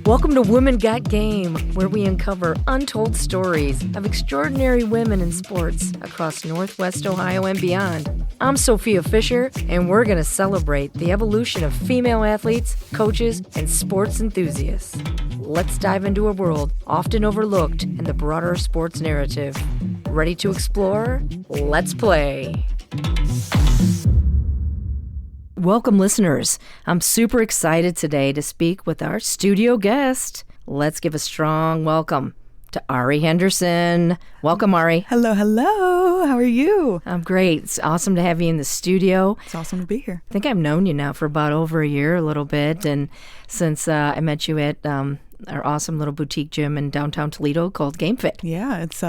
Welcome to Women Got Game, where we uncover untold stories of extraordinary women in sports across Northwest Ohio and beyond. I'm Sophia Fisher, and we're going to celebrate the evolution of female athletes, coaches, and sports enthusiasts. Let's dive into a world often overlooked in the broader sports narrative. Ready to explore? Let's play. Welcome, listeners. I'm super excited today to speak with our studio guest. Let's give a strong welcome to Ari Henderson. Welcome, Ari. Hello, hello. How are you? I'm great. It's awesome to have you in the studio. It's awesome to be here. I think I've known you now for about over a year, a little bit, and since I met you at our awesome little boutique gym in downtown Toledo called Game Fit. Yeah, it's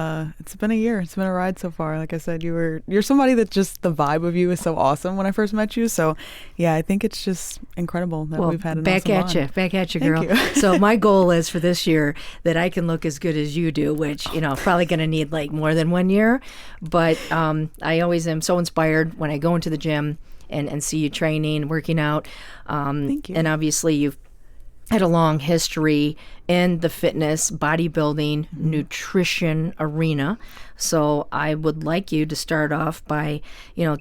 been a year. It's been a ride so far. Like I said, you're somebody that just the vibe of you is so awesome when I first met you. So yeah, I think it's just incredible that we've had an awesome run. Back at you, girl. Thank you. So my goal is for this year that I can look as good as you do, which probably going to need like more than 1 year. But I always am so inspired when I go into the gym and see you training, working out. Thank you. And obviously you've had a long history in the fitness, bodybuilding, nutrition arena. So I would like you to start off by,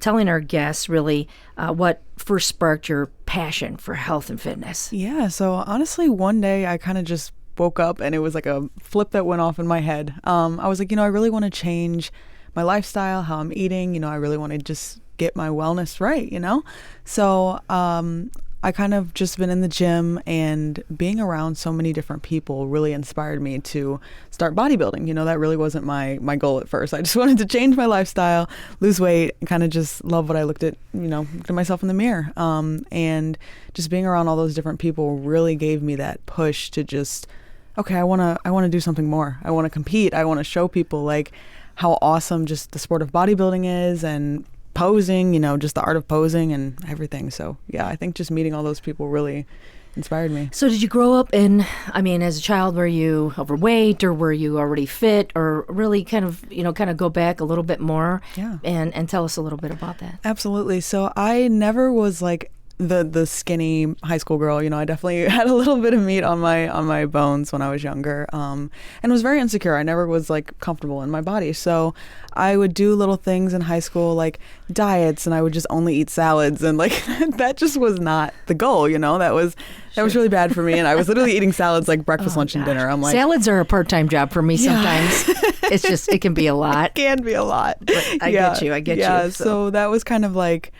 telling our guests really what first sparked your passion for health and fitness. Yeah, so honestly, one day I kind of just woke up and it was like a flip that went off in my head. I was like, I really want to change my lifestyle, how I'm eating. I really want to just get my wellness right, So I kind of just been in the gym, and being around so many different people really inspired me to start bodybuilding. That really wasn't my goal at first. I just wanted to change my lifestyle, lose weight, and kind of just love what I looked at myself in the mirror. And just being around all those different people really gave me that push to just, okay, I want to do something more. I want to compete. I want to show people like how awesome just the sport of bodybuilding is, and posing, just the art of posing and everything. So yeah, I think just meeting all those people really inspired me. So did you grow up as a child, were you overweight, or were you already fit, or really kind of go back a little bit more? Yeah. And tell us a little bit about that. Absolutely. So I never was like the skinny high school girl. I definitely had a little bit of meat on my bones when I was younger, and was very insecure. I never was like comfortable in my body. So I would do little things in high school like diets, and I would just only eat salads, and like that just was not the goal. That was really bad for me. And I was literally eating salads like breakfast, lunch, and dinner. I'm like, salads are a part-time job for me sometimes. It's just, it can be a lot. It can be a lot. But I get you. Yeah. So that was kind of like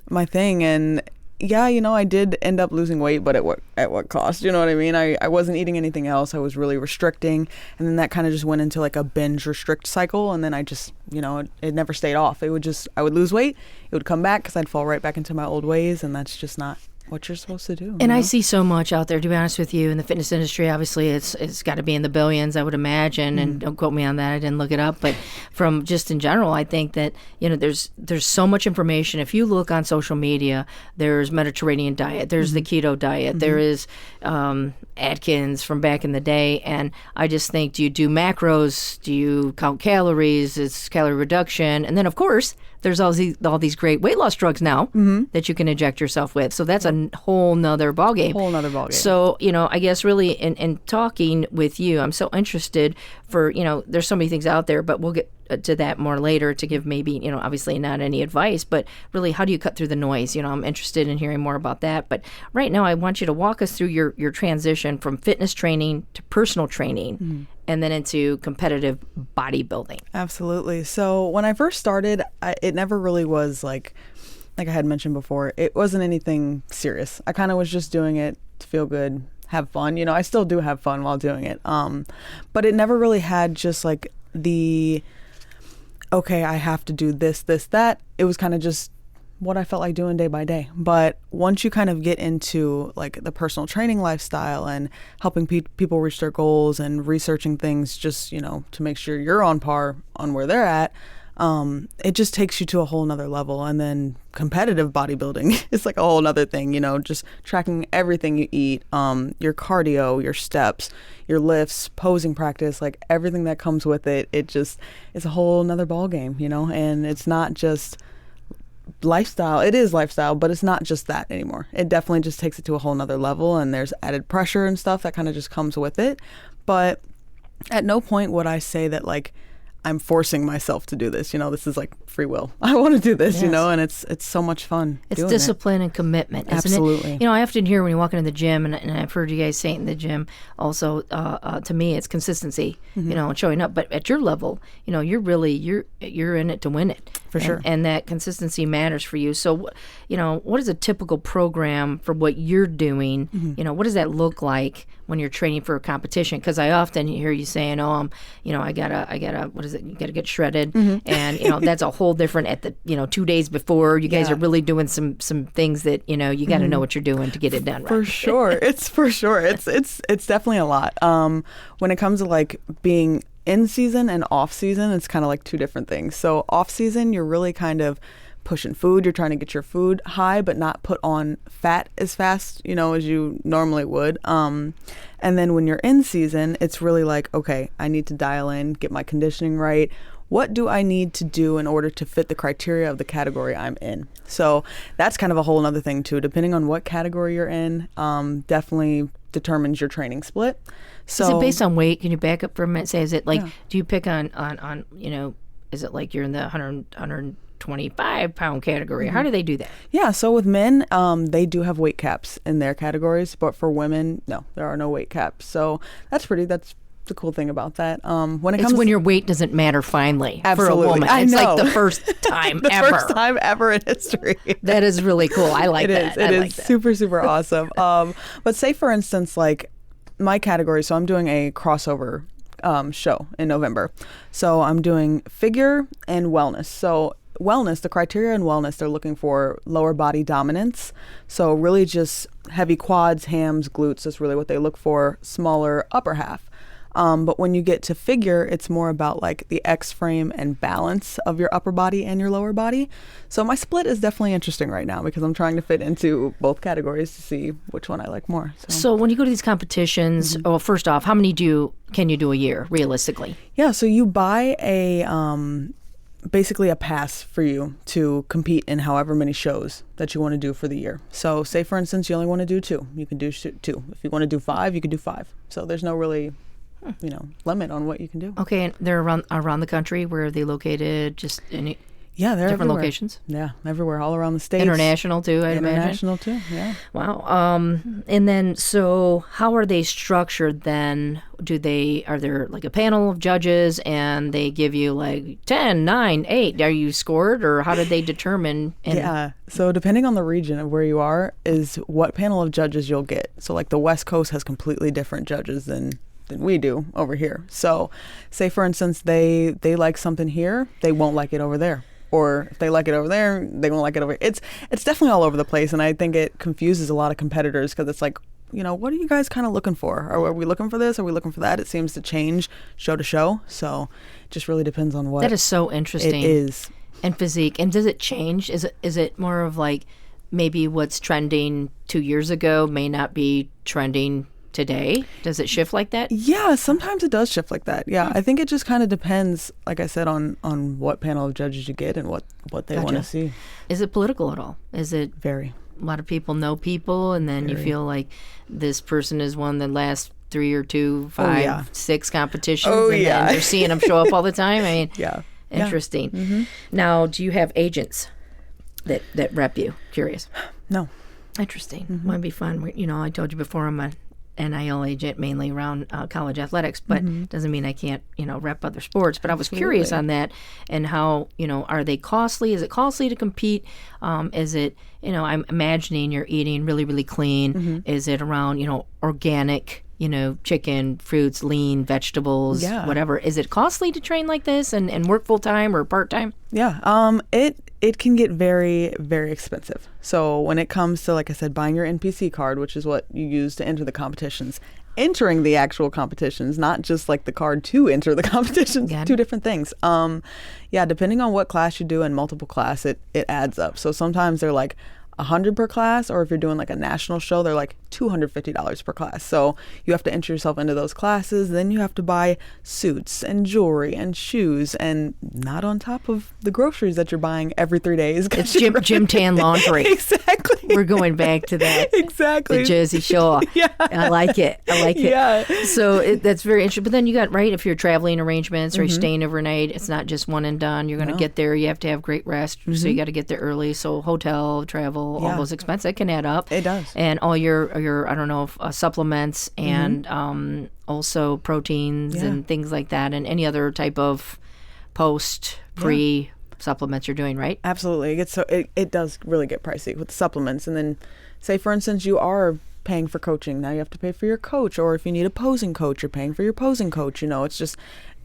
my thing. And yeah, I did end up losing weight, but at what cost? You know what I mean? I wasn't eating anything else. I was really restricting. And then that kind of just went into like a binge restrict cycle. And then I just, it never stayed off. I would lose weight. It would come back because I'd fall right back into my old ways. And that's just not what you're supposed to do. And I see so much out there, to be honest with you, in the fitness industry. Obviously, it's got to be in the billions, I would imagine. And don't quote me on that. I didn't look it up. But from just in general, I think that, there's so much information. If you look on social media, there's Mediterranean diet, there's the keto diet, there is Atkins from back in the day. And I just think, do you do macros? Do you count calories? It's calorie reduction. And then, of course, there's all these great weight loss drugs now that you can inject yourself with. So that's a whole nother ballgame. So, I guess really in talking with you, I'm so interested for, there's so many things out there, but we'll get to that more later to give maybe, obviously not any advice, but really how do you cut through the noise? I'm interested in hearing more about that. But right now I want you to walk us through your transition from fitness training to personal training and then into competitive bodybuilding. Absolutely. So when I first started, it never really was like I had mentioned before, it wasn't anything serious. I kind of was just doing it to feel good, have fun. I still do have fun while doing it. But it never really had just like okay, I have to do this, that. It was kind of just what I felt like doing day by day. But once you kind of get into like the personal training lifestyle and helping people reach their goals and researching things just, to make sure you're on par on where they're at, it just takes you to a whole nother level. And then competitive bodybuilding is like a whole nother thing, just tracking everything you eat, your cardio, your steps, your lifts, posing practice, like everything that comes with it. It just is a whole nother ball game, and it's not just lifestyle. It is lifestyle, but it's not just that anymore. It definitely just takes it to a whole nother level, and there's added pressure and stuff that kind of just comes with it. But at no point would I say that like I'm forcing myself to do this. This is like free will. I want to do this, Yes. and it's so much fun. It's doing discipline and commitment, isn't Absolutely. it? I often hear when you walk into the gym, and I've heard you guys say it in the gym also, to me, it's consistency, and showing up. But at your level, you're really, you're in it to win it. For sure. And that consistency matters for you. So, what is a typical program for what you're doing? What does that look like when you're training for a competition? Because I often hear you saying, "Oh, I gotta, what is it? You gotta get shredded," and that's a whole different. At the 2 days before, you guys are really doing some things that you got to know what you're doing to get it done right. For sure, it's definitely a lot. When it comes to like being in season and off season, it's kind of like two different things. So off season, you're really kind of pushing food. You're trying to get your food high, but not put on fat as fast, as you normally would. And then when you're in season, it's really like, okay, I need to dial in, get my conditioning right. What do I need to do in order to fit the criteria of the category I'm in? So that's kind of a whole other thing too. Depending on what category you're in, definitely determines your training split. So is it based on weight? Can you back up for a minute? Say, is it like, do you pick on is it like you're in the 125 pound category? How do they do that? Yeah, so with men, they do have weight caps in their categories, but for women, no, there are no weight caps. So that's the cool thing about that. When your weight doesn't matter finally Absolutely. for a woman. I It's know. like the first time the ever. first time ever in history. That is really cool. I like that. It is super, super awesome. But say, for instance, like my category, so I'm doing a crossover show in November. So I'm doing figure and wellness. So wellness, the criteria in wellness, they're looking for lower body dominance. So really just heavy quads, hams, glutes. That's really what they look for. Smaller upper half. But when you get to figure, it's more about like the X frame and balance of your upper body and your lower body. So my split is definitely interesting right now because I'm trying to fit into both categories to see which one I like more. So when you go to these competitions, well, first off, how many can you do a year realistically? Yeah, so you buy basically a pass for you to compete in however many shows that you want to do for the year. So say, for instance, you only want to do 2. You can do 2. If you want to do 5, you can do 5. So there's no really limit on what you can do. Okay, and they're around the country. Where are they located? Just any they're different everywhere. Locations? Yeah, everywhere, all around the states. International too, I imagine. International too, yeah. Wow. And then, so how are they structured then? Are there like a panel of judges and they give you like 10, 9, 8? Are you scored, or how did they determine? Yeah, so depending on the region of where you are is what panel of judges you'll get. So like the West Coast has completely different judges than we do over here. So say, for instance, they like something here, they won't like it over there. Or if they like it over there, they won't like it over here. It's definitely all over the place, and I think it confuses a lot of competitors because it's like, what are you guys kind of looking for? Are we looking for this? Are we looking for that? It seems to change show to show, so it just really depends on what. That is so interesting. It is. And physique. And does it change? Is it more of like maybe what's trending 2 years ago may not be trending today? Does it shift like that? Yeah, sometimes it does shift like that. Yeah, I think it just kind of depends, like I said, on what panel of judges you get and what they want to see. Is it political at all? Is it very? A lot of people know people, and then you feel like this person has won the last 3 or 2, 5, 6 competitions, and then they're seeing them show up all the time. I mean, interesting. Yeah. Mm-hmm. Now, do you have agents that rep you? Curious. No. Interesting. Mm-hmm. Might be fun. I told you before, I'm a NIL agent mainly around college athletics, but doesn't mean I can't, rep other sports. But I was curious on that and how, are they costly? Is it costly to compete? Is it, I'm imagining you're eating really, really clean. Mm-hmm. Is it around, organic, chicken, fruits, lean, vegetables, whatever? Is it costly to train like this and work full time or part time? Yeah. It can get very, very expensive. So when it comes to, like I said, buying your NPC card, which is what you use to enter the competitions, entering the actual competitions, not just like the card to enter the competitions, two different things. Depending on what class you do and multiple class, it adds up. So sometimes they're like $100 per class, or if you're doing like a national show, they're like $250 per class. So you have to enter yourself into those classes. Then you have to buy suits and jewelry and shoes, and not on top of the groceries that you're buying every 3 days. It's gym tan laundry. Exactly. We're going back to that. Exactly. The Jersey Shore. Yeah. I like it. Yeah. So that's very interesting. But then you got, right, if you're traveling arrangements or you're staying overnight, it's not just one and done. You're going to get there. You have to have great rest. So you got to get there early. So hotel, travel, all those expenses, that can add up. It does. And all your I don't know, supplements and also proteins and things like that, and any other type of pre supplements you're doing, right? Absolutely. It does really get pricey with the supplements. And then say, for instance, you are paying for coaching. Now you have to pay for your coach, or if you need a posing coach, you're paying for your posing coach.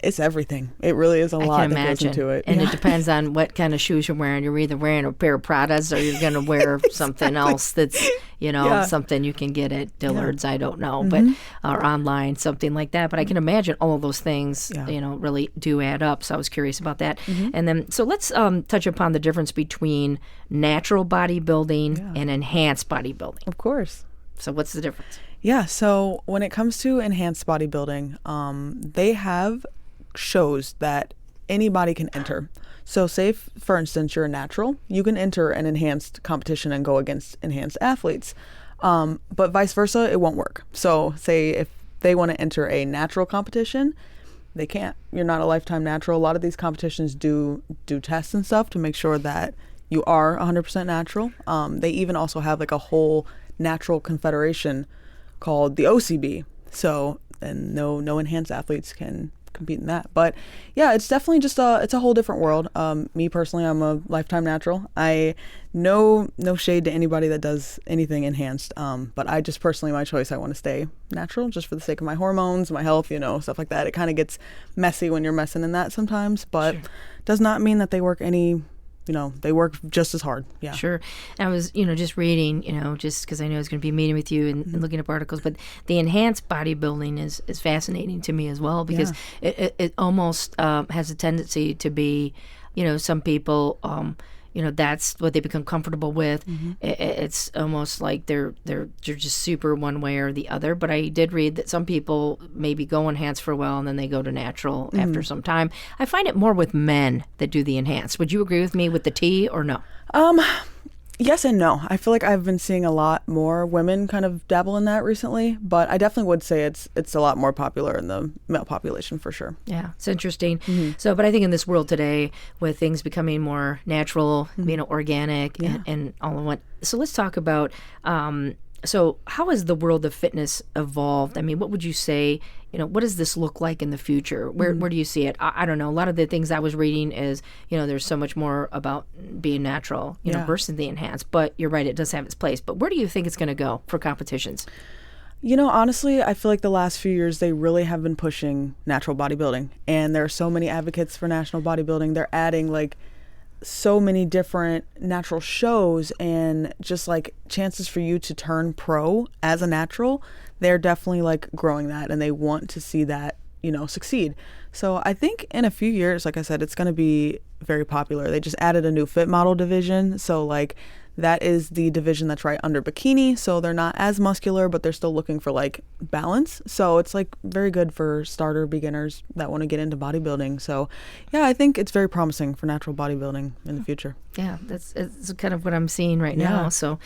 It's everything. It really is a lot that goes into it. And it depends on what kind of shoes you're wearing. You're either wearing a pair of Pradas, or you're going to wear something else that's, something you can get at Dillard's, I don't know, but or online, something like that. But I can imagine all of those things, really do add up. So I was curious about that. And then, so let's touch upon the difference between natural bodybuilding and enhanced bodybuilding. Of course. So what's the difference? Yeah, so when it comes to enhanced bodybuilding, they have shows that anybody can enter. So say, for instance, you're a natural, you can enter an enhanced competition and go against enhanced athletes. But vice versa, it won't work. So say if they want to enter a natural competition, they can't. You're not a lifetime natural. A lot of these competitions do tests and stuff to make sure that you are 100% natural. They even also have like a whole natural confederation called the OCB. So, and no enhanced athletes can compete in that. But yeah, it's definitely just it's a whole different world. Me personally, I'm a lifetime natural. I no shade to anybody that does anything enhanced. But I just personally, my choice, I want to stay natural just for the sake of my hormones, my health, stuff like that. It kind of gets messy when you're messing in that sometimes, but does not mean that they work they work just as hard. Yeah. Sure. I was, just reading, just because I know I was going to be meeting with you and looking up articles, but the enhanced bodybuilding is fascinating to me as well, because it almost has a tendency to be, some people, that's what they become comfortable with. It's almost like they're just super one way or the other. But I did read that some people maybe go enhanced for a while and then they go to natural after some time. I find it more with men that do the enhanced. Would you agree with me with the T or no? Yes and no. I feel like I've been seeing a lot more women kind of dabble in that recently, but I definitely would say it's a lot more popular in the male population for sure. Yeah, it's interesting. So, but I think in this world today, with things becoming more natural, organic, and all of what. So let's talk about. So how has the world of fitness evolved? I mean, what would you say, what does this look like in the future? Where do you see it? I don't know. A lot of the things I was reading is, there's so much more about being natural, versus the enhanced. But you're right, it does have its place. But where do you think it's going to go for competitions? Honestly, I feel like the last few years, they really have been pushing natural bodybuilding. And there are so many advocates for national bodybuilding. They're adding so many different natural shows and just chances for you to turn pro as a natural. They're definitely growing that, and they want to see that succeed. So I think in a few years, like I said, it's going to be very popular. They just added a new fit model division, so that is the division that's right under bikini. So they're not as muscular, but they're still looking for balance. So it's very good for starter beginners that want to get into bodybuilding. So yeah, I think it's very promising for natural bodybuilding in the future. Yeah, it's kind of what I'm seeing right now. So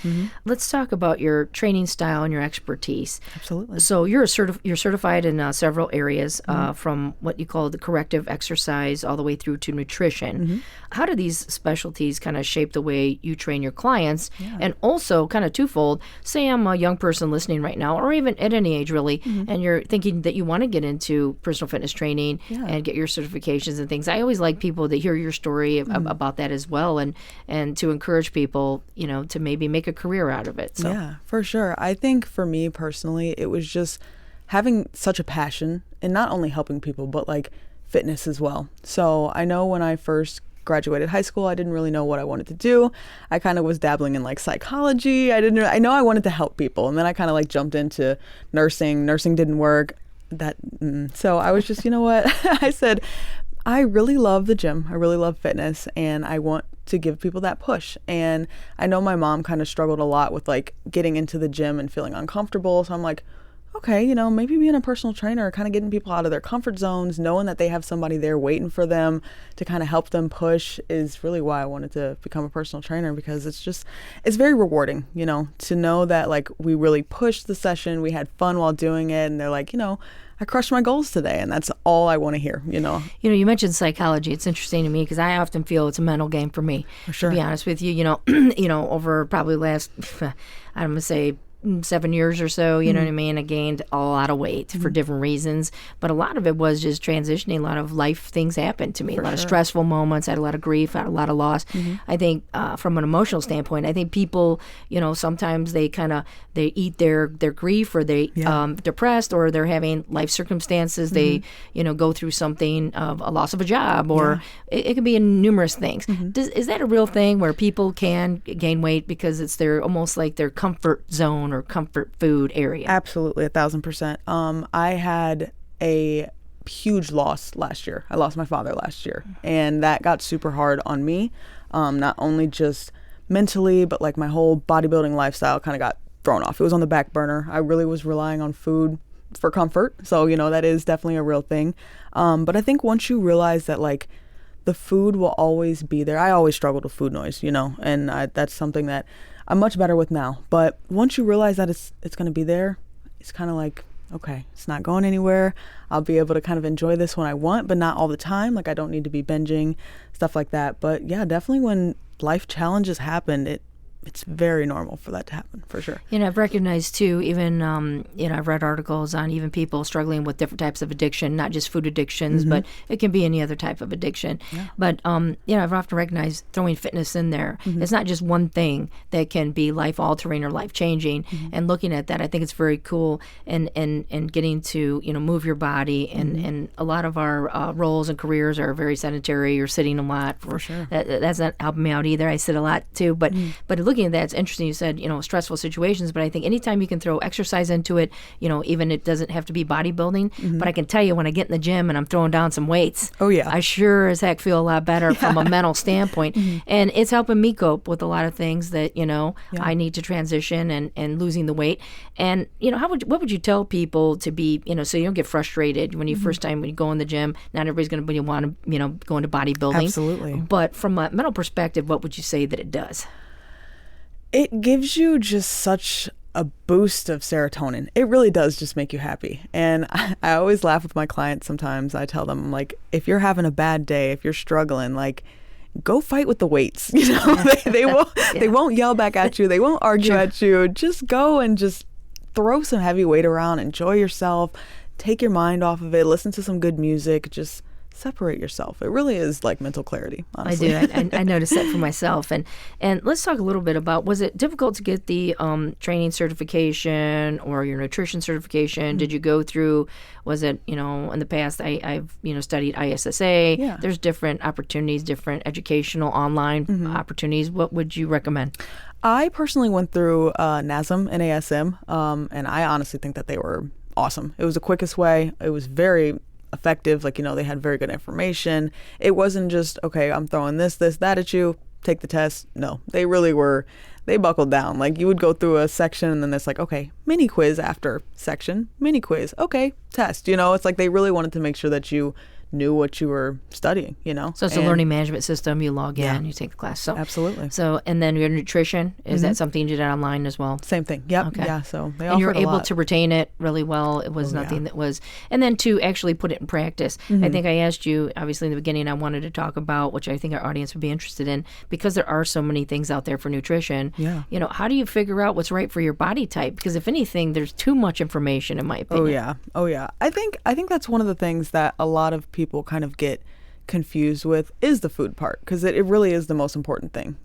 let's talk about your training style and your expertise. Absolutely. So you're certified in several areas, from what you call the corrective exercise all the way through to nutrition. How do these specialties kind of shape the way you train your clients? And also, kind of twofold, say I'm a young person listening right now, or even at any age really, and you're thinking that you want to get into personal fitness training and get your certifications and things. I always like people to hear your story about that as well, and to encourage people, to maybe make a career out of it. So. Yeah, for sure. I think for me personally, it was just having such a passion in not only helping people, but fitness as well. So I know when I first graduated high school, I didn't really know what I wanted to do. I kind of was dabbling in psychology. I know I wanted to help people, and then I kind of jumped into nursing. Nursing didn't work. So I was just, I said, I really love the gym. I really love fitness, and I want to give people that push. And I know my mom kind of struggled a lot with like getting into the gym and feeling uncomfortable. So I'm like, okay, maybe being a personal trainer, kind of getting people out of their comfort zones, knowing that they have somebody there waiting for them to kind of help them push is really why I wanted to become a personal trainer, because it's very rewarding, to know that like we really pushed the session, we had fun while doing it, and they're like, I crushed my goals today, and that's all I want to hear, You mentioned psychology. It's interesting to me because I often feel it's a mental game for me. For sure. To be honest with you, over probably last, I'm going to say 7 years or so, you know what I mean? I gained a lot of weight for different reasons, but a lot of it was just transitioning. A lot of life things happened to me, a lot of stressful moments. I had a lot of grief, I had a lot of loss. I think from an emotional standpoint, I think people, sometimes they eat their grief, or they depressed, or they're having life circumstances. They, go through something of a loss of a job, or it can be in numerous things. Is that a real thing where people can gain weight because it's almost like their comfort zone or comfort food area? Absolutely, 1,000%. I had a huge loss last year. I lost my father last year, and that got super hard on me. Not only just mentally, but like my whole bodybuilding lifestyle kind of got thrown off. It was on the back burner. I really was relying on food for comfort. So, that is definitely a real thing. But I think once you realize that like the food will always be there. I always struggled with food noise, and that's something that I'm much better with now. But once you realize that it's going to be there, it's kind of like, okay, it's not going anywhere. I'll be able to kind of enjoy this when I want, but not all the time. Like I don't need to be binging, stuff like that. But yeah, definitely when life challenges happen, it's very normal for that to happen, for sure. I've recognized too, even, I've read articles on even people struggling with different types of addiction, not just food addictions, but it can be any other type of addiction. Yeah. But, I've often recognized throwing fitness in there. It's not just one thing that can be life altering or life changing. And looking at that, I think it's very cool, and getting to, move your body. And a lot of our roles and careers are very sedentary. You're sitting a lot. For sure. That's not helping me out either. I sit a lot too. But looking at that, it's interesting. You said, stressful situations, but I think anytime you can throw exercise into it, even it doesn't have to be bodybuilding, but I can tell you when I get in the gym and I'm throwing down some weights, I sure as heck feel a lot better from a mental standpoint. And it's helping me cope with a lot of things that, I need to transition and losing the weight. And, what would you tell people to be, so you don't get frustrated when you first time when you go in the gym? Not everybody's going to want to, go into bodybuilding. Absolutely. But from a mental perspective, what would you say that it does? It gives you just such a boost of serotonin. It really does just make you happy. And I always laugh with my clients sometimes. I tell them, like, if you're having a bad day, if you're struggling, like, go fight with the weights. They won't yell back at you. They won't argue at you. Just go and just throw some heavy weight around. Enjoy yourself. Take your mind off of it. Listen to some good music. Just separate yourself. It really is like mental clarity, honestly. I do. I noticed that for myself. And let's talk a little bit about, was it difficult to get the training certification or your nutrition certification? Did you go through, was it, in the past, I've studied ISSA. Yeah. There's different opportunities, different educational online opportunities. What would you recommend? I personally went through NASM and ASM, and I honestly think that they were awesome. It was the quickest way. It was very effective. Like, they had very good information. It wasn't just, okay, I'm throwing this, that at you, take the test. No, they really were, they buckled down. Like, you would go through a section and then it's like, okay, mini quiz after section, mini quiz, okay, test. It's like they really wanted to make sure that you knew what you were studying, So it's a learning management system. You log in, you take the class. So absolutely. So, and then your nutrition, is that something you did online as well? Same thing. Yep. Okay. Yeah. So they and you were offered a able lot. to retain it really well. It was nothing that was, and then to actually put it in practice. I think I asked you, obviously in the beginning, I wanted to talk about, which I think our audience would be interested in, because there are so many things out there for nutrition. Yeah. How do you figure out what's right for your body type? Because if anything, there's too much information, in my opinion. Oh yeah. I think that's one of the things that a lot of people kind of get confused with is the food part, because it really is the most important thing.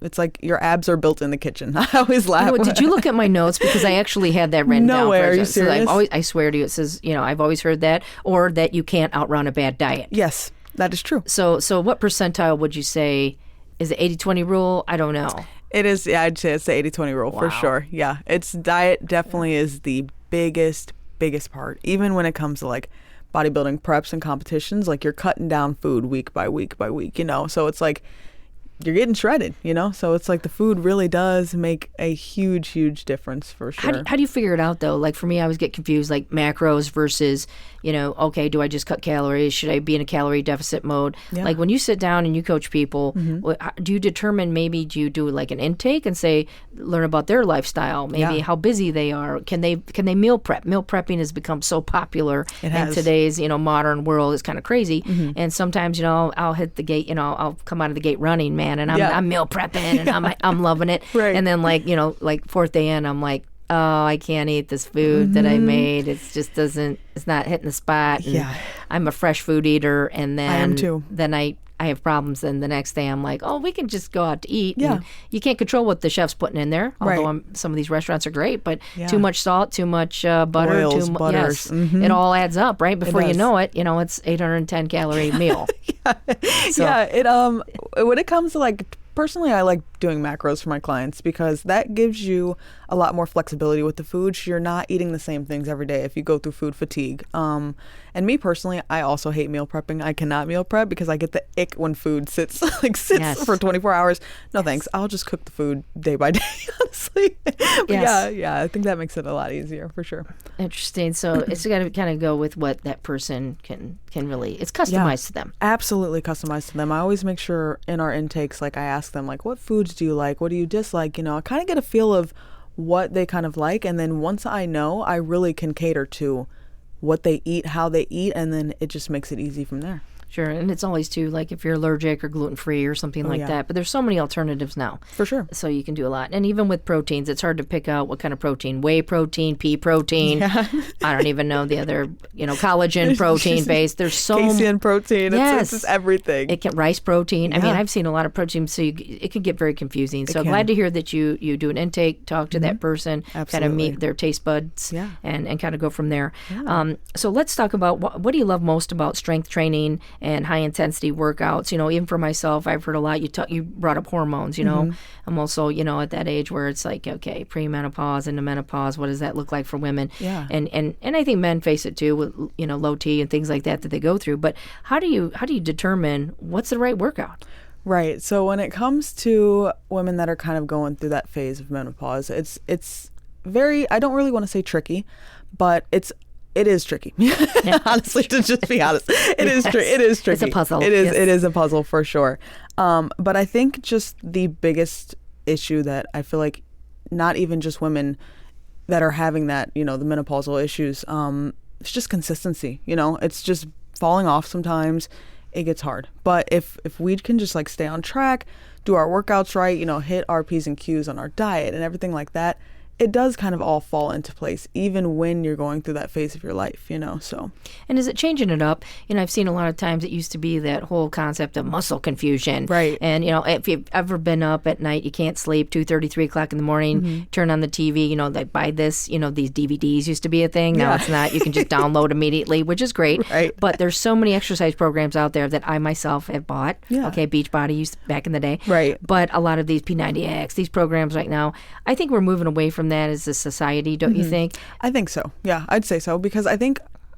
It's like your abs are built in the kitchen. I always laugh. Did you look at my notes? Because I actually had that written down. No way, are you serious? So I swear to you, it says, I've always heard that, or that you can't outrun a bad diet. Yes, that is true. So what percentile would you say? Is it 80-20 rule? I don't know. It is. Yeah, I'd say it's the 80-20 rule for sure. Yeah, it's diet definitely is the biggest part, even when it comes to like bodybuilding preps and competitions, like you're cutting down food week by week by week, you know? So it's like you're getting shredded, you know? So it's like the food really does make a huge, huge difference for sure. How do you figure it out though? Like for me, I always get confused, like macros versus, you know, okay, do I just cut calories? Should I be in a calorie deficit mode? Yeah. Like when you sit down and you coach people, do you determine, maybe do you do like an intake and say, learn about their lifestyle, maybe how busy they are? Can they meal prep? Meal prepping has become so popular in today's, you know, modern world. It's kind of crazy. And sometimes, you know, I'll hit the gate, you know, I'll come out of the gate running, man, and I'm meal prepping and I'm loving it. Right. And then like, you know, like fourth day in, I'm like, oh, I can't eat this food that I made. It just doesn't, it's not hitting the spot. And I'm a fresh food eater. And then I am too. Then I have problems. And the next day I'm like, oh, we can just go out to eat. Yeah. And you can't control what the chef's putting in there. Although some of these restaurants are great, but too much salt, too much butter, Oils, butters. It all adds up, right? Before you know it, you know, it's 810 calorie meal. When it comes to like, personally, I like doing macros for my clients because that gives you a lot more flexibility with the food. You're not eating the same things every day if you go through food fatigue. And me personally, I also hate meal prepping. I cannot meal prep because I get the ick when food sits for 24 hours. No thanks. I'll just cook the food day by day, honestly. But I think that makes it a lot easier for sure. Interesting. So it's got to kind of go with what that person can really, it's customized to them. Absolutely customized to them. I always make sure in our intakes, like I ask them, like, what foods do you like? What do you dislike? You know, I kind of get a feel of what they kind of like. And then once I know, I really can cater to what they eat, how they eat, and then it just makes it easy from there. Sure, and it's always too, like if you're allergic or gluten-free or something like that. But there's so many alternatives now. For sure. So you can do a lot. And even with proteins, it's hard to pick out what kind of protein. Whey protein, pea protein. Yeah. I don't even know the other, you know, collagen protein base. There's so casein protein. Yes. It's just everything. It can rice protein. Yeah. I mean, I've seen a lot of protein, so it can get very confusing. So glad to hear that you do an intake, talk to that person, kind of meet their taste buds, and kind of go from there. Yeah. So let's talk about what do you love most about strength training and high intensity workouts? You know, even for myself, I've heard a lot. You brought up hormones. You know, I'm also, you know, at that age where it's like, okay, premenopause into menopause. What does that look like for women? Yeah. And I think men face it too with, you know, low T and things like that they go through. But how do you determine what's the right workout? Right. So when it comes to women that are kind of going through that phase of menopause, it's very, I don't really want to say tricky, but it is tricky. Honestly, to just be honest, it is tricky. It's a puzzle. It is a puzzle for sure. But I think just the biggest issue that I feel like not even just women that are having that, you know, the menopausal issues, it's just consistency. You know, it's just falling off sometimes. It gets hard. But if we can just like stay on track, do our workouts right, you know, hit our P's and Q's on our diet and everything like that, it does kind of all fall into place, even when you're going through that phase of your life, you know, so. And is it changing it up? You know, I've seen a lot of times it used to be that whole concept of muscle confusion. Right. And, you know, if you've ever been up at night, you can't sleep, 2:30, 3 o'clock in the morning, turn on the TV, you know, they buy this, you know, these DVDs used to be a thing. Now it's not. You can just download immediately, which is great. Right. But there's so many exercise programs out there that I myself have bought. Yeah. Okay, Beachbody used back in the day. Right. But a lot of these P90X, these programs right now, I think we're moving away from that as a society. Don't you think? I think so. Yeah, I'd say so, because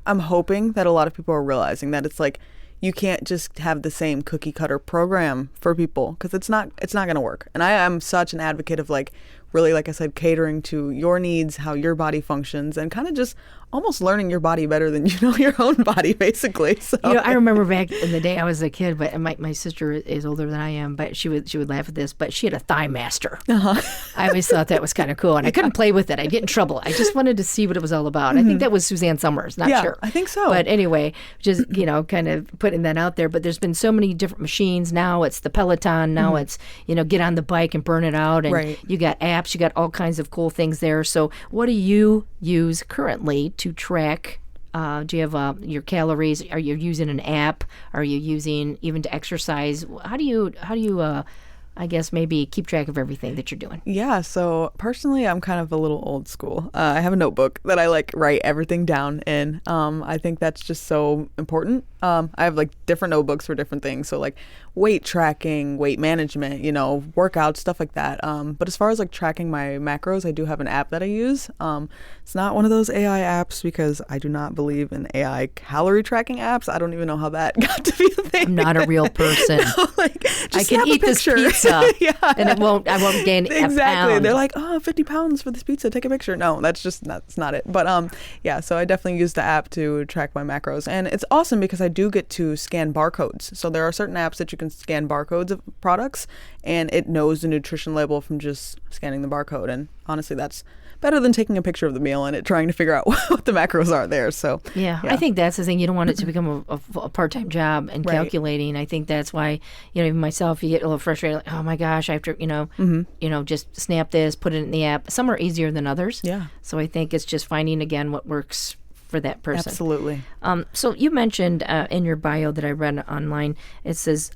I'm hoping that a lot of people are realizing that it's like you can't just have the same cookie cutter program for people, because it's not going to work. And I am such an advocate of like really, like I said, catering to your needs, how your body functions, and kind of just almost learning your body better than you know your own body, basically. So you know, I remember back in the day I was a kid, but my sister is older than I am, but she would laugh at this, but she had a Thigh Master. I always thought that was kind of cool, and I couldn't play with it. I'd get in trouble. I just wanted to see what it was all about. I think that was Suzanne Summers, not sure. I think so. But anyway, just, you know, kind of putting that out there. But there's been so many different machines. Now it's the Peloton. Now it's, you know, get on the bike and burn it out. And you got apps. You got all kinds of cool things there. So what do you use currently to track? Do you have your calories? Are you using an app? Are you using even to exercise? How do you I guess maybe keep track of everything that you're doing? Yeah, so personally, I'm kind of a little old school. I have a notebook that I like write everything down in. I think that's just so important. I have like different notebooks for different things. So like weight tracking, weight management, you know, workouts, stuff like that. But as far as like tracking my macros, I do have an app that I use. It's not one of those AI apps because I do not believe in AI calorie tracking apps. I don't even know how that got to be a thing. I'm not a real person. Like, I can eat this pizza and I won't gain exactly. a pound. They're like, oh, 50 pounds for this pizza. Take a picture. No, that's not it. But yeah, so I definitely use the app to track my macros. And it's awesome because I do get to scan barcodes. So there are certain apps that you can scan barcodes of products and it knows the nutrition label from just scanning the barcode. And honestly, that's better than taking a picture of the meal and it trying to figure out what the macros are there. So yeah, I think that's the thing. You don't want it to become a part-time job and calculating. I think that's why, you know, even myself, you get a little frustrated, like, oh my gosh, I have to, you know, just snap this, put it in the app. Some are easier than others. Yeah. So I think it's just finding, again, what works for that person. Absolutely. So you mentioned in your bio that I read online, it says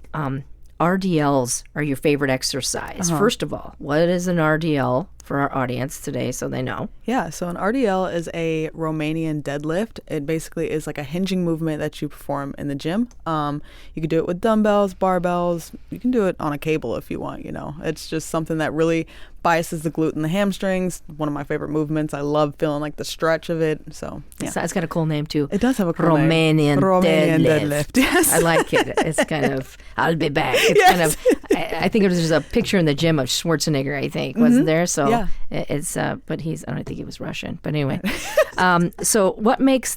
RDLs are your favorite exercise. First of all, what is an RDL for our audience today so they know? Yeah, so an RDL is a Romanian deadlift. It basically is like a hinging movement that you perform in the gym. You can do it with dumbbells, barbells. You can do it on a cable if you want, you know. It's just something that really biases the glute and the hamstrings. One of my favorite movements. I love feeling like the stretch of it. So yeah. It's got a cool name too. It does have a cool name. Romanian deadlift. Yes. I like it. It's kind of, I'll be back. It's kind of, I think it was just a picture in the gym of Schwarzenegger, I think, wasn't there? So it's, but I don't think he was Russian. But anyway, so what makes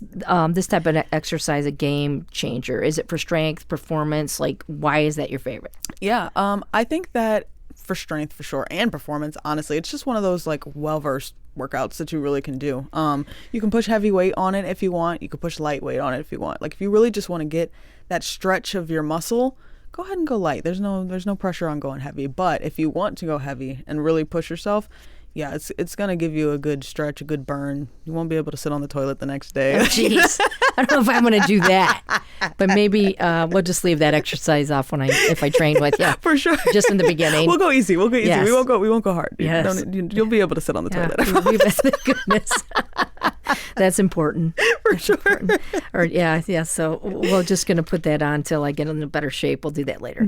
this type of exercise a game changer? Is it for strength, performance? Like, why is that your favorite? Yeah, I think that for strength for sure and performance, honestly, it's just one of those like well-versed workouts that you really can do. You can push heavy weight on it if you want. You can push lightweight on it if you want. Like if you really just want to get that stretch of your muscle, go ahead and go light. There's no pressure on going heavy. But if you want to go heavy and really push yourself, yeah, it's gonna give you a good stretch, a good burn. You won't be able to sit on the toilet the next day. Oh, jeez, I don't know if I'm gonna do that, but maybe we'll just leave that exercise off if I train with you. For sure, just in the beginning. We'll go easy. Yes. We won't go hard. Yes. You'll be able to sit on the toilet. Thank goodness. That's important. For sure. Important. Or yeah. So we're just going to put that on until I get in a better shape. We'll do that later.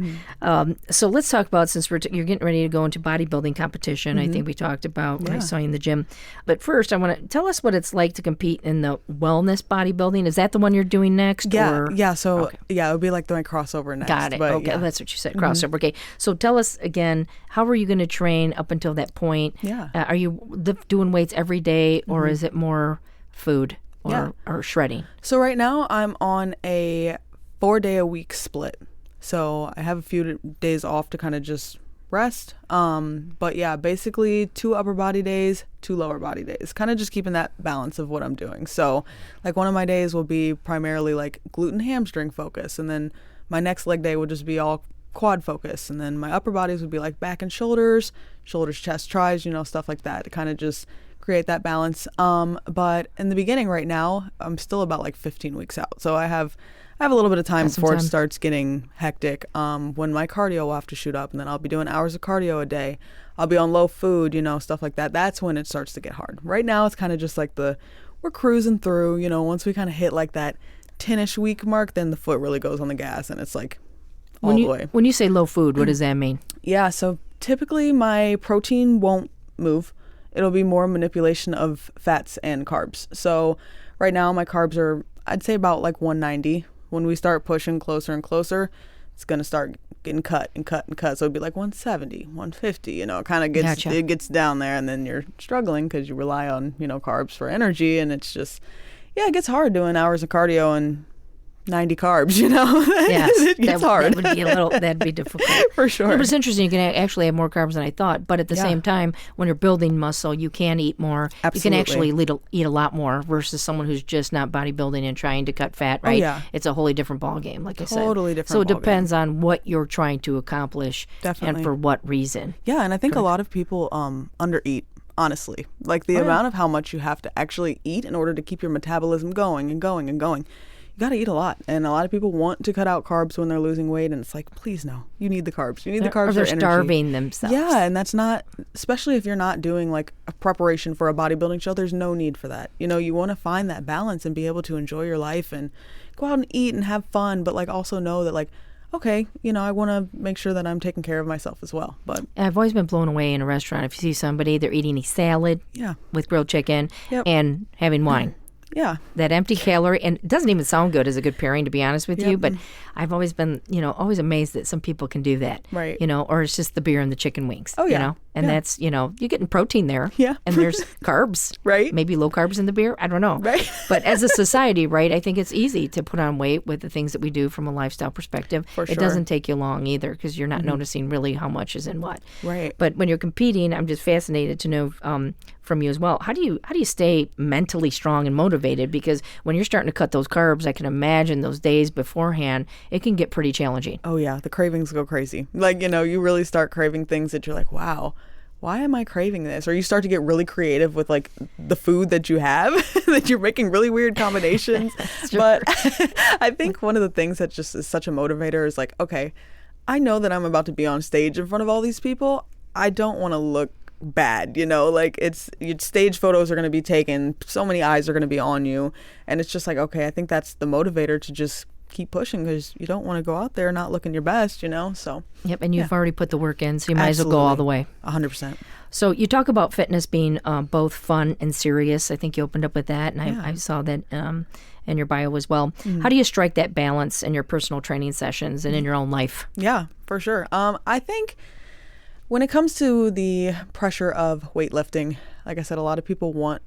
So let's talk about, since you're getting ready to go into bodybuilding competition. I think we talked about when I saw you in the gym. But first, I want to tell us what it's like to compete in the wellness bodybuilding. Is that the one you're doing next? Yeah. So it would be like doing crossover next. Got it. But, okay, that's what you said. Crossover. Okay. So tell us again, how are you going to train up until that point? Yeah. Are you doing weights every day, or is it more food or shredding? So right now I'm on a 4-day-a-week split. So I have a few days off to kind of just rest. But yeah, basically 2 upper body days, 2 lower body days, kind of just keeping that balance of what I'm doing. So like one of my days will be primarily like glute and hamstring focus. And then my next leg day will just be all quad focus. And then my upper bodies would be like back and shoulders, chest, tries, stuff like that to kind of just create that balance. But in the beginning right now, I'm still about like 15 weeks out. So I have a little bit of time before it starts getting hectic. When my cardio will have to shoot up, and then I'll be doing hours of cardio a day. I'll be on low food, stuff like that. That's when it starts to get hard. Right now, it's kind of just like we're cruising through, once we kind of hit like that 10-ish week mark, then the foot really goes on the gas and it's like all the way. When you say low food, what does that mean? Yeah, so typically my protein won't move. It'll be more manipulation of fats and carbs. So right now my carbs are, I'd say about like 190. When we start pushing closer and closer, it's going to start getting cut and cut and cut. So it'd be like 170, 150, it kind of gets, It gets down there, and then you're struggling because you rely on, carbs for energy. And it's just, it gets hard doing hours of cardio and 90 carbs, Yes, it gets hard. That'd be difficult. For sure. It was interesting. You can actually have more carbs than I thought, but at the same time, when you're building muscle, you can eat more. Absolutely. You can actually eat a lot more versus someone who's just not bodybuilding and trying to cut fat, right? Oh, yeah. It's a wholly different ballgame, like I said. Totally different. So it depends on what you're trying to accomplish. Definitely. And for what reason. Yeah, and I think a lot of people undereat. Honestly, like the amount of how much you have to actually eat in order to keep your metabolism going and going and going. You got to eat a lot. And a lot of people want to cut out carbs when they're losing weight. And it's like, please, no, you need the carbs. You need the carbs or they're for energy. Starving themselves. Yeah. And that's not, especially if you're not doing like a preparation for a bodybuilding show, there's no need for that. You want to find that balance and be able to enjoy your life and go out and eat and have fun. But like also know that like, okay, I want to make sure that I'm taking care of myself as well. But I've always been blown away in a restaurant if you see somebody, they're eating a salad yeah, with grilled chicken Yep. and having wine. yeah, That empty calorie, and it doesn't even sound good as a good pairing, to be honest with you, but I've always been, always amazed that some people can do that. Right. Or it's just the beer and the chicken wings. Oh, yeah. And Yeah. that's, you're getting protein there. Yeah. And there's carbs. Right. Maybe low carbs in the beer. I don't know. Right. But as a society, right, I think it's easy to put on weight with the things that we do from a lifestyle perspective. For sure. It doesn't take you long either because you're not noticing really how much is in what. Right. But when you're competing, I'm just fascinated to know from you as well. How do you stay mentally strong and motivated? Because when you're starting to cut those carbs, I can imagine those days beforehand, it can get pretty challenging. Oh yeah, the cravings go crazy. Like, you really start craving things that you're like, wow, why am I craving this? Or you start to get really creative with like the food that you have, that you're making really weird combinations. But I think one of the things that just is such a motivator is like, okay, I know that I'm about to be on stage in front of all these people. I don't want to look bad, like your stage photos are going to be taken, so many eyes are going to be on you, and it's just like, okay, I think that's the motivator to just keep pushing because you don't want to go out there not looking your best, so Yep, and you've already put the work in, so you might as well go all the way. 100%. So you talk about fitness being both fun and serious. I think you opened up with that, and I saw that in your bio as well. How do you strike that balance in your personal training sessions and in your own life? Yeah, for sure. I think when it comes to the pressure of weightlifting, like I said, a lot of people want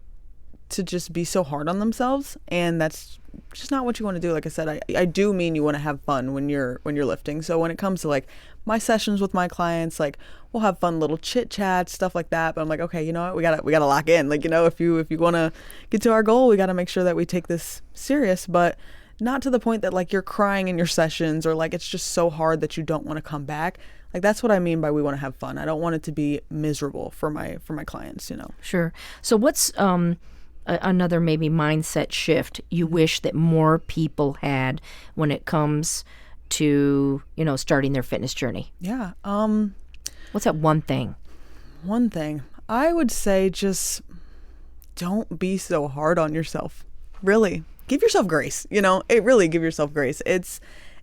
to just be so hard on themselves, and that's just not what you want to do. Like I said, I do mean you want to have fun when you're lifting. So when it comes to like my sessions with my clients, like we'll have fun little chit chats, stuff like that. But I'm like, okay, you know what? We gotta lock in. Like, if you want to get to our goal, we got to make sure that we take this serious, but not to the point that like you're crying in your sessions or like it's just so hard that you don't want to come back. Like that's what I mean by we want to have fun. I don't want it to be miserable for my clients, Sure. So what's another maybe mindset shift you wish that more people had when it comes to, starting their fitness journey? Yeah. What's that one thing? One thing. I would say just don't be so hard on yourself. Really. Give yourself grace, really give yourself grace.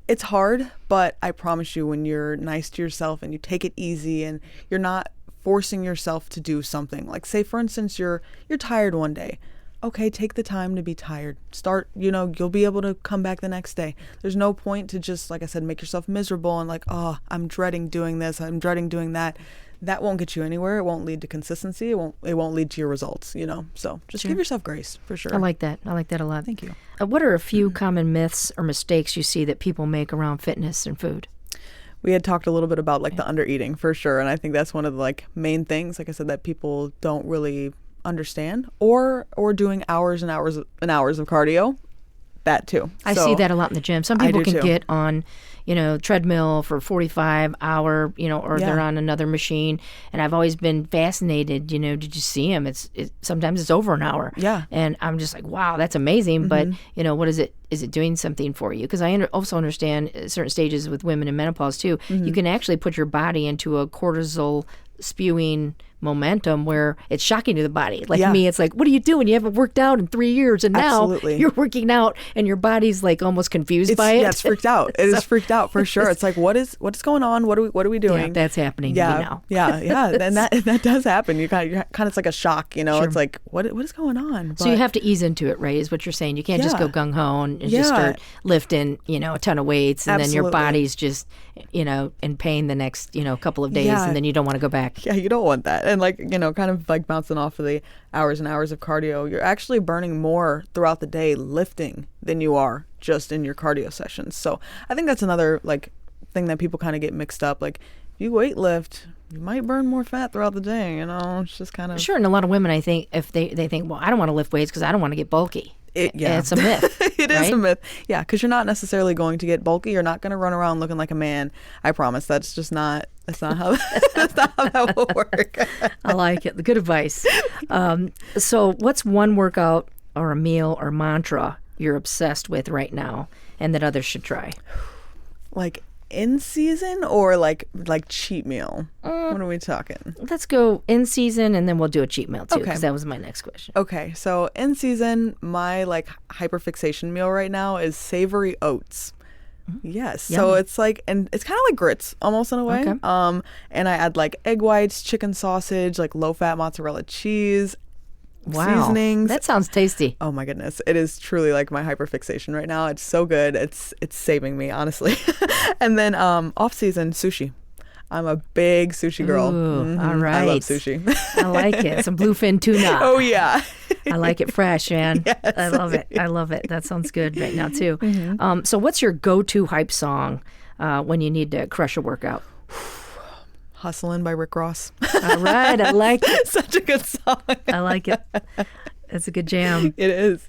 It's hard, but I promise you when you're nice to yourself and you take it easy and you're not forcing yourself to do something. Like say for instance you're tired one day. Okay, take the time to be tired. Start, you'll be able to come back the next day. There's no point to just, like I said, make yourself miserable and like, oh, I'm dreading doing this, I'm dreading doing that. That won't get you anywhere. It won't lead to consistency. It won't lead to your results, So just give yourself grace, for sure. I like that. I like that a lot. Thank you. What are a few common myths or mistakes you see that people make around fitness and food? We had talked a little bit about like the under eating for sure. And I think that's one of the like main things, like I said, that people don't really understand or doing hours and hours and hours of cardio. That too. I see that a lot in the gym. Some people can too. get on, treadmill for 45 hour, or they're on another machine. And I've always been fascinated, did you see them? Sometimes it's over an hour. Yeah. And I'm just like, wow, that's amazing. But, what is it? Is it doing something for you? Because I also understand certain stages with women in menopause too. You can actually put your body into a cortisol spewing momentum where it's shocking to the body. Like me, it's like, what are you doing? You haven't worked out in 3 years, and now you're working out, and your body's like almost confused by it. Yeah, it's freaked out. It is freaked out for sure. It's like, what is going on? What are we doing? Yeah, that's happening to me now. yeah, and that does happen. You're kind of it's like a shock. Sure. It's like, what is going on? But, so you have to ease into it, right? Is what you're saying. You can't just go gung ho and just start lifting, a ton of weights, and then your body's just, in pain the next, couple of days, and then you don't want to go back. Yeah, you don't want that. And like, kind of like bouncing off of the hours and hours of cardio, you're actually burning more throughout the day lifting than you are just in your cardio sessions. So I think that's another like thing that people kind of get mixed up. Like if you weight lift, you might burn more fat throughout the day, it's just kind of... Sure, and a lot of women, I think, if they think, well, I don't want to lift weights because I don't want to get bulky. It's a myth. It is a myth. Yeah, because you're not necessarily going to get bulky. You're not going to run around looking like a man. I promise. That's not how that will work. I like it. Good advice. So what's one workout or a meal or mantra you're obsessed with right now and that others should try? Like in season or like cheat meal? What are we talking? Let's go in season and then we'll do a cheat meal too, because that was my next question. Okay, so in season, my like hyperfixation meal right now is savory oats. Yes. Yummy. So it's like, and it's kind of like grits almost in a way. Okay. And I add like egg whites, chicken sausage, like low fat mozzarella cheese, Wow. seasonings. That sounds tasty. Oh my goodness. It is truly like my hyperfixation right now. It's so good. It's saving me, honestly. And then off season sushi. I'm a big sushi girl. Ooh, all right. I love sushi. I like it. Some bluefin tuna. Oh yeah. I like it fresh, man. Yes. I love it. I love it. That sounds good right now, too. Mm-hmm. So what's your go-to hype song when you need to crush a workout? Hustlin' by Rick Ross. All right. I like it. Such a good song. I like it. It's a good jam. It is.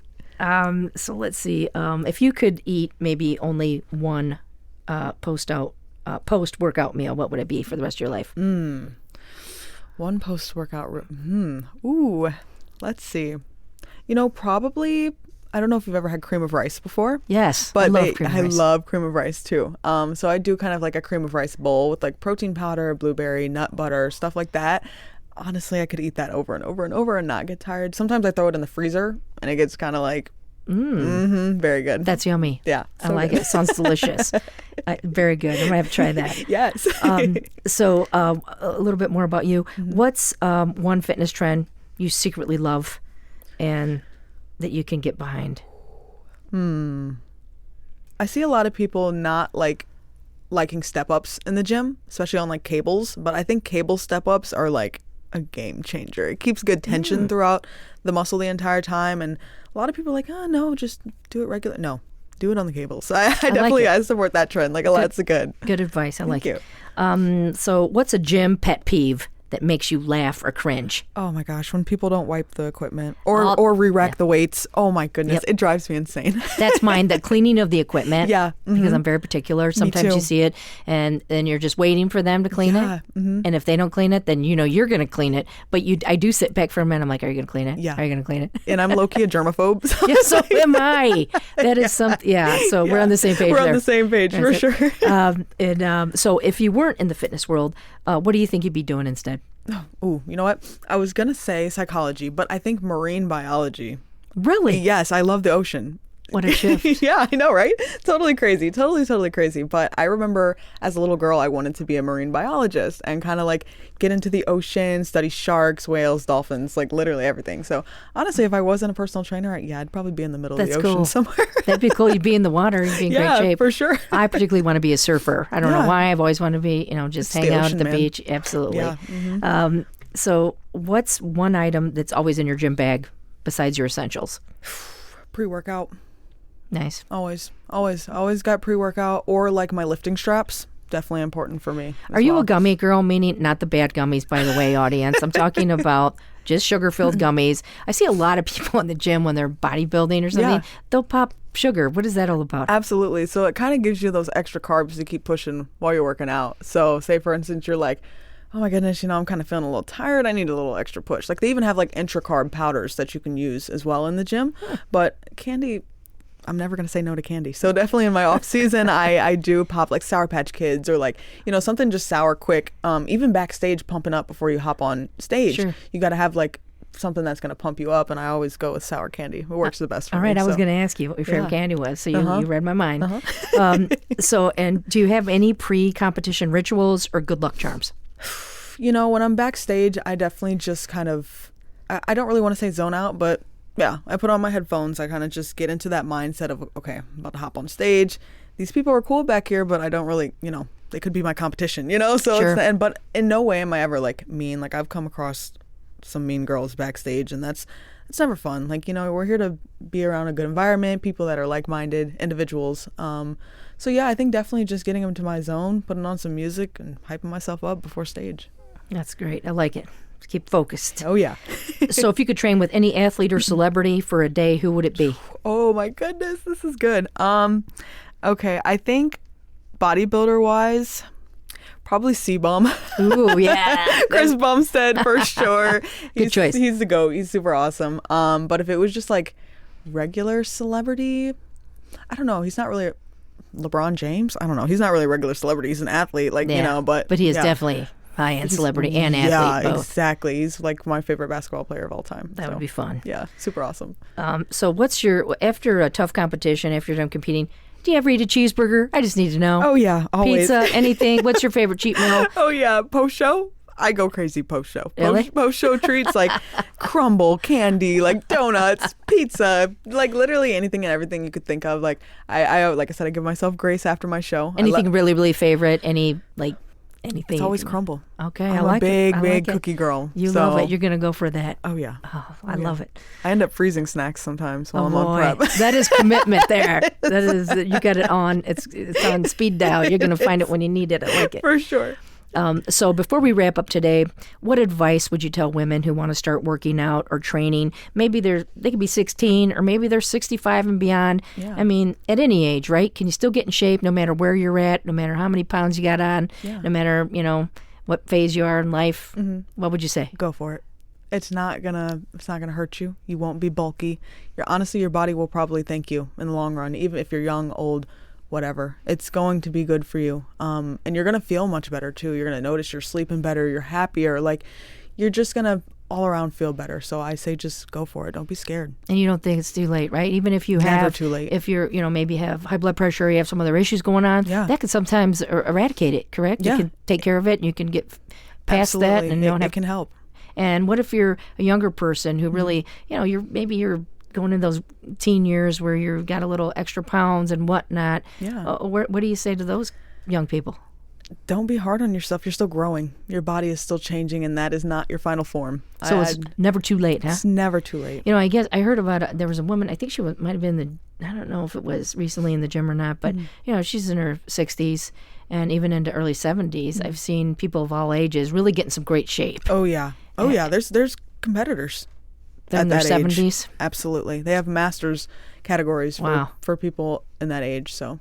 So let's see. If you could eat maybe only one post-workout meal, what would it be for the rest of your life? One post-workout. Ooh, let's see. Probably, I don't know if you've ever had cream of rice before. Yes, But I love cream of rice. I love cream of rice too. So I do kind of like a cream of rice bowl with like protein powder, blueberry, nut butter, stuff like that. Honestly, I could eat that over and over and over and not get tired. Sometimes I throw it in the freezer and it gets kind of like, very good. That's yummy. Yeah, I so like good. it. Sounds delicious. Very good. I'm going to have to try that. Yes. So a little bit more about you. What's one fitness trend you secretly love and that you can get behind? I see a lot of people not liking step-ups in the gym, especially on like cables, but I think cable step-ups are like a game changer. It keeps good tension throughout the muscle the entire time, and a lot of people are like, oh no, just do it regular. No, do it on the cables. I definitely I support that trend. Like lots of good. Good advice. I like Thank it. So what's a gym pet peeve that makes you laugh or cringe? Oh my gosh, when people don't wipe the equipment or re-rack the weights. Oh my goodness, Yep. it drives me insane. That's mine, the cleaning of the equipment. Yeah, Because I'm very particular. Sometimes too. you see it and then you're just waiting for them to clean Yeah, it. And if they don't clean it, then you're going to clean it. But I do sit back for a minute. I'm like, are you going to clean it? Yeah. Are you going to clean it? And I'm low-key a germaphobe. So Yeah, so am I. That is something. Yeah. So we're on the same page we're there. on the same page for That's it. sure. So if you weren't in the fitness world, what do you think you'd be doing instead? Ooh, you know what? I was going to say psychology, but I think marine biology. Really? Yes, I love the ocean. What a shift. Yeah, I know, right? Totally crazy. Totally crazy. But I remember as a little girl, I wanted to be a marine biologist and kind of like get into the ocean, study sharks, whales, dolphins, like literally everything. So honestly, if I wasn't a personal trainer, I'd probably be in the middle of That's the ocean cool. somewhere. That'd be cool. You'd be in the water. You'd be in Yeah, great shape. for sure. I particularly want to be a surfer. I don't know Yeah. why. I've always wanted to be, just It's hang the out ocean, at the man. beach. Absolutely. Yeah. So what's one item that's always in your gym bag besides your essentials? Pre-workout. Nice. Always got pre-workout or like my lifting straps. Definitely important for me. Are you a gummy girl? Meaning not the bad gummies, by the way, audience. I'm talking about just sugar-filled gummies. I see a lot of people in the gym when they're bodybuilding or something. Yeah. They'll pop sugar. What is that all about? Absolutely. So it kind of gives you those extra carbs to keep pushing while you're working out. So say for instance, you're like, oh my goodness, I'm kind of feeling a little tired. I need a little extra push. Like they even have like intra-carb powders that you can use as well in the gym. But candy, I'm never going to say no to candy. So definitely in my off season, I do pop like Sour Patch Kids or like, something just sour quick. Even backstage pumping up before you hop on stage. Sure. You got to have like something that's going to pump you up. And I always go with sour candy. It works the best for All me. right, I was so. going to ask you what your favorite candy was, so you read my mind. And do you have any pre-competition rituals or good luck charms? When I'm backstage, I definitely just kind of, I don't really want to say zone out, but yeah, I put on my headphones. I kind of just get into that mindset of, okay, I'm about to hop on stage. These people are cool back here, but I don't really, they could be my competition, So Sure. but in no way am I ever like mean. Like I've come across some mean girls backstage, and it's never fun. Like, we're here to be around a good environment, people that are like-minded individuals. So yeah, I think definitely just getting them to my zone, putting on some music and hyping myself up before stage. That's great. I like it. Keep focused. Oh yeah. So if you could train with any athlete or celebrity for a day, who would it be? Oh my goodness, this is good. Okay, I think bodybuilder wise, probably C-Bum. Ooh, yeah. Chris Bumstead for sure. Good choice. He's the GOAT. He's super awesome. But if it was just like regular celebrity, I don't know. He's not really LeBron James. I don't know. He's not really a regular celebrity. He's an athlete, But he is yeah. definitely high-end celebrity and Yeah, athlete both. exactly. He's like my favorite basketball player of all time. That would be fun. Yeah, super awesome. So what's after a tough competition, after you're done competing, Do you ever eat a cheeseburger? I just need to know. Oh, yeah, always. Pizza, anything. What's your favorite cheat meal? Oh, yeah, post-show. I go crazy post-show. Really? Post-show treats like crumble, candy, like donuts, pizza, like literally anything and everything you could think of. Like like I said, I give myself grace after my show. Anything really, really favorite? Anything? It's always crumble. Okay, I'm I like a it. big cookie girl. You love it. You're going to go for that. Oh, yeah. Oh, I love it. I end up freezing snacks sometimes while I'm boy. on prep. That is commitment there. That is, you got it on. It's on speed dial. You're going to find it when you need it. I like it. For sure. So before we wrap up today, what advice would you tell women who want to start working out or training? Maybe they could be 16 or maybe they're 65 and beyond. Yeah. I mean, at any age, right? Can you still get in shape no matter where you're at, no matter how many pounds you got on, no matter, what phase you are in life? Mm-hmm. What would you say? Go for it. It's not gonna hurt you. You won't be bulky. Honestly, your body will probably thank you in the long run, even if you're young, old, whatever. It's going to be good for you. And you're going to feel much better too. You're going to notice you're sleeping better. You're happier. Like, you're just going to all around feel better. So I say just go for it. Don't be scared. And you don't think it's too late, right? Even if you Never too late. If you're, maybe have high blood pressure, you have some other issues going on, that can sometimes eradicate it, correct? Yeah. You can take care of it and you can get past that. And it can help. And what if you're a younger person who really, you're going in those teen years where you've got a little extra pounds and whatnot. Yeah. What do you say to those young people? Don't be hard on yourself. You're still growing. Your body is still changing, and that is not your final form. So it's never too late, huh? It's never too late. I guess I heard about there was a woman, I think she might have been I don't know if it was recently in the gym or not, but, she's in her 60s and even into early 70s. I've seen people of all ages really get in some great shape. Oh, yeah. Oh, yeah. There's competitors. They're in their 70s? Age. Absolutely. They have masters categories for people in that age. So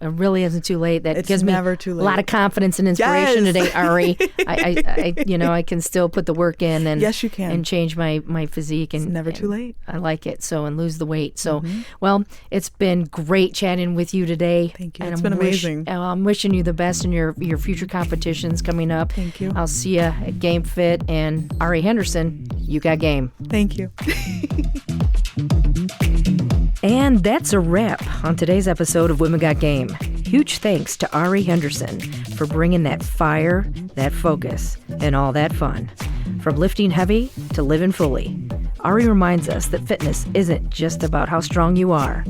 it really isn't too late. That gives me never too late. A lot of confidence and inspiration today, Ari. I can still put the work in and yes, you can, and change my physique. And it's never too late. I like it. And lose the weight. So, well, it's been great chatting with you today. Thank you. And it's been amazing. I'm wishing you the best in your future competitions coming up. Thank you. I'll see you at Game Fit. And Ari Henderson, you got game. Thank you. And that's a wrap on today's episode of Women Got Game. Huge thanks to Ari Henderson for bringing that fire, that focus, and all that fun. From lifting heavy to living fully, Ari reminds us that fitness isn't just about how strong you are.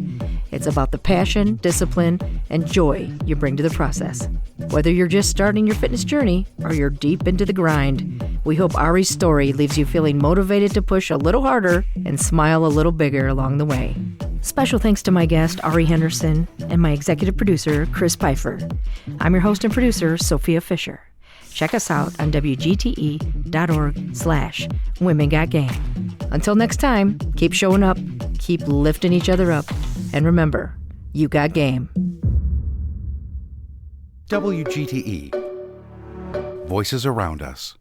It's about the passion, discipline, and joy you bring to the process. Whether you're just starting your fitness journey or you're deep into the grind, we hope Ari's story leaves you feeling motivated to push a little harder and smile a little bigger along the way. Special thanks to my guest, Ari Henderson, and my executive producer, Chris Pfeiffer. I'm your host and producer, Sophia Fisher. Check us out on WGTE.org/Women Got Game. Until next time, keep showing up, keep lifting each other up, and remember, you got game. WGTE. Voices around us.